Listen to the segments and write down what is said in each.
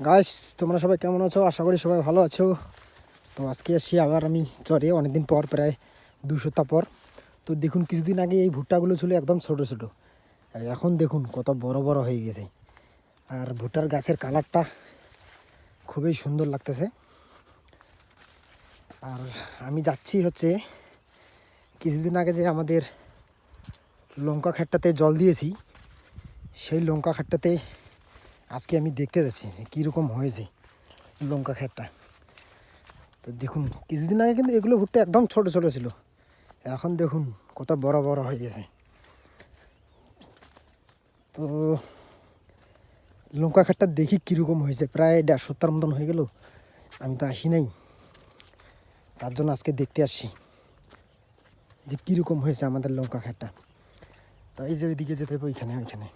Guys, তোমরা সবাই কেমন আছো? আশা করি সবাই ভালো আছো। তো আজকে আসি আবার আমি চরে, অনেকদিন পর, প্রায় 2 সপ্তাহ পর। তো দেখুন, কিছুদিন আগে এই ভুট্টাগুলো ছিল একদম ছোট ছোট, আর এখন দেখুন কত বড় বড় হয়ে গেছে। আর ভুট্টার গাছের কালারটা খুবই সুন্দর লাগতেছে। আর আমি যাচ্ছি হচ্ছে কিছুদিন আগে যে আমাদের লঙ্কা ক্ষেতটাতে জল দিয়েছি, সেই লঙ্কা ক্ষেতটাতে আজকে আমি দেখতে যাচ্ছি কীরকম হয়েছে লঙ্কা ক্ষেতটা। তো দেখুন, কিছুদিন আগে কিন্তু এগুলো ভুট্টা একদম ছোট ছোট ছিল, এখন দেখুন কত বড় বড় হয়ে গেছে। তো লঙ্কা ক্ষেতটা দেখি কীরকম হয়েছে, প্রায় 1.5 সপ্তাহের মতন হয়ে গেল আমি তো আসি নাই, তার জন্য আজকে দেখতে আসছি যে কীরকম হয়েছে আমাদের লঙ্কা ক্ষেতটা। তো এই যে ওইদিকে যেতে হবে, ওইখানে।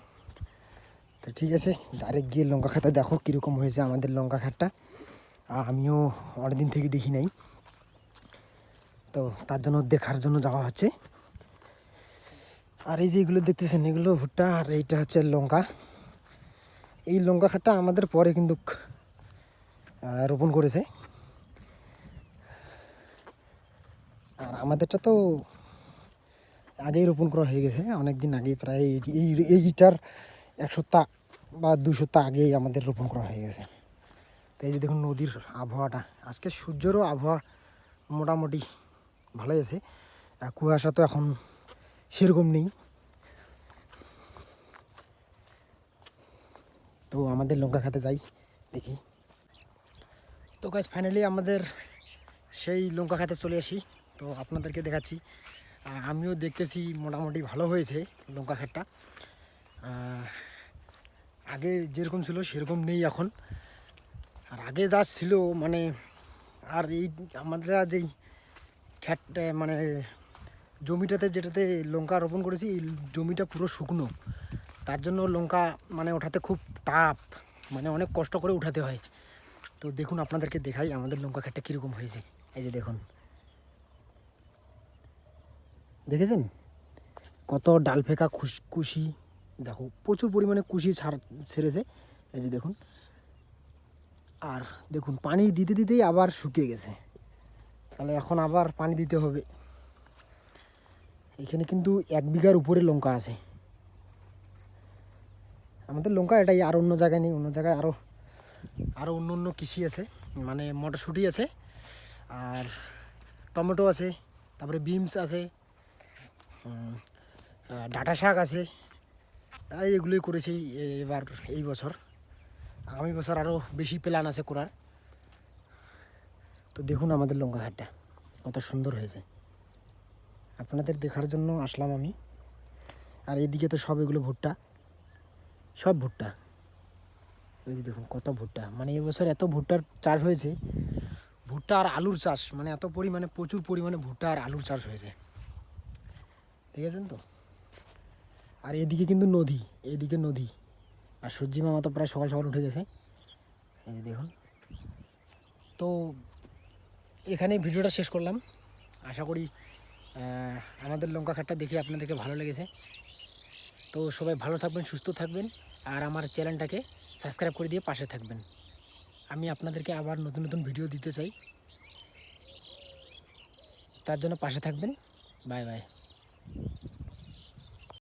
তো ঠিক আছে, ডাইরেক্ট গিয়ে লঙ্কা ক্ষেতে দেখো কীরকম হয়েছে আমাদের লঙ্কা ক্ষেতটা। আমিও অনেকদিন থেকে দেখি নাই, তো তার জন্য দেখার জন্য যাওয়া হচ্ছে। আর এই যে এগুলো দেখতেছেন, এগুলো ভুট্টা, আর এইটা হচ্ছে লঙ্কা। এই লঙ্কা ক্ষেতটা আমাদের পরে কিন্তু রোপণ করেছে, আর আমাদেরটা তো আগেই রোপণ করা হয়ে গেছে, অনেক দিন আগেই, প্রায় এইটার 1 সপ্তাহ বা 2 সপ্তাহ আগেই আমাদের রোপণ করা হয়ে গেছে। তো এই যে দেখুন নদীর আবহাওয়াটা, আজকে সূর্যেরও আবহাওয়া মোটামুটি ভালোই আছে, কুয়াশা তো এখন সেরকম নেই। তো আমাদের লঙ্কা খেতে যাই, দেখি। তো গাছ ফাইনালি আমাদের সেই লঙ্কা খেতে চলে আসি, তো আপনাদেরকে দেখাচ্ছি। আমিও দেখতেছি মোটামুটি ভালো হয়েছে লঙ্কা ক্ষেতটা। আগে যেরকম ছিল সেরকম নেই এখন, আর আগে যা ছিল মানে, আর এই আমরা যেই ক্ষেত মানে জমিটাতে যেটাতে লঙ্কা রোপণ করেছি, এই জমিটা পুরো শুকনো, তার জন্য লঙ্কা মানে ওঠাতে খুব টাফ, মানে অনেক কষ্ট করে উঠাতে হয়। তো দেখুন, আপনাদেরকে দেখাই আমাদের লঙ্কা ক্ষেতটা কীরকম হয়েছে। এই যে দেখুন, দেখেছেন কত ডাল ফেঁকা কুশি, দেখো প্রচুর পরিমাণে কুশি ছেড়েছে। এই যে দেখুন, আর দেখুন পানি দিতে দিতেই আবার শুকিয়ে গেছে, তাহলে এখন আবার পানি দিতে হবে। এখানে কিন্তু 1 বিঘার উপরে লঙ্কা আছে আমাদের লঙ্কা, এটাই, আর অন্য জায়গায় নেই। অন্য জায়গায় আরও অন্য কৃষি আছে, মানে মটরশুঁটি আছে, আর টমেটো আছে, তারপরে বিনস আছে, ডাঁটা শাক আছে। এগুলোই করেছি এবার, এই বছর। আগামী বছর আরও বেশি প্ল্যান আছে করার। তো দেখুন আমাদের লঙ্কা ঘাটটা কত সুন্দর হয়েছে, আপনাদের দেখার জন্য আসলাম আমি। আর এদিকে তো সব এগুলো ভুট্টা, সব ভুট্টা। এই যে দেখুন কত ভুট্টা, মানে এবছর এত ভুট্টার চাষ হয়েছে, ভুট্টা আর আলুর চাষ, মানে এত পরিমাণে, প্রচুর পরিমাণে ভুট্টা আর আলুর চাষ হয়েছে, ঠিক আছেন তো। আর এদিকে কিন্তু নদী, এদিকে নদী, আর সূর্যি মামা তো প্রায় সকাল সকাল উঠে গেছে, এই যে দেখুন। তো এখানেই ভিডিওটা শেষ করলাম। আশা করি আমাদের লঙ্কা ক্ষেতটা দেখে আপনাদেরকে ভালো লেগেছে। তো সবাই ভালো থাকবেন, সুস্থ থাকবেন, আর আমার চ্যানেলটাকে সাবস্ক্রাইব করে দিয়ে পাশে থাকবেন। আমি আপনাদেরকে আবার নতুন নতুন ভিডিও দিতে চাই, তার জন্য পাশে থাকবেন। Bye bye.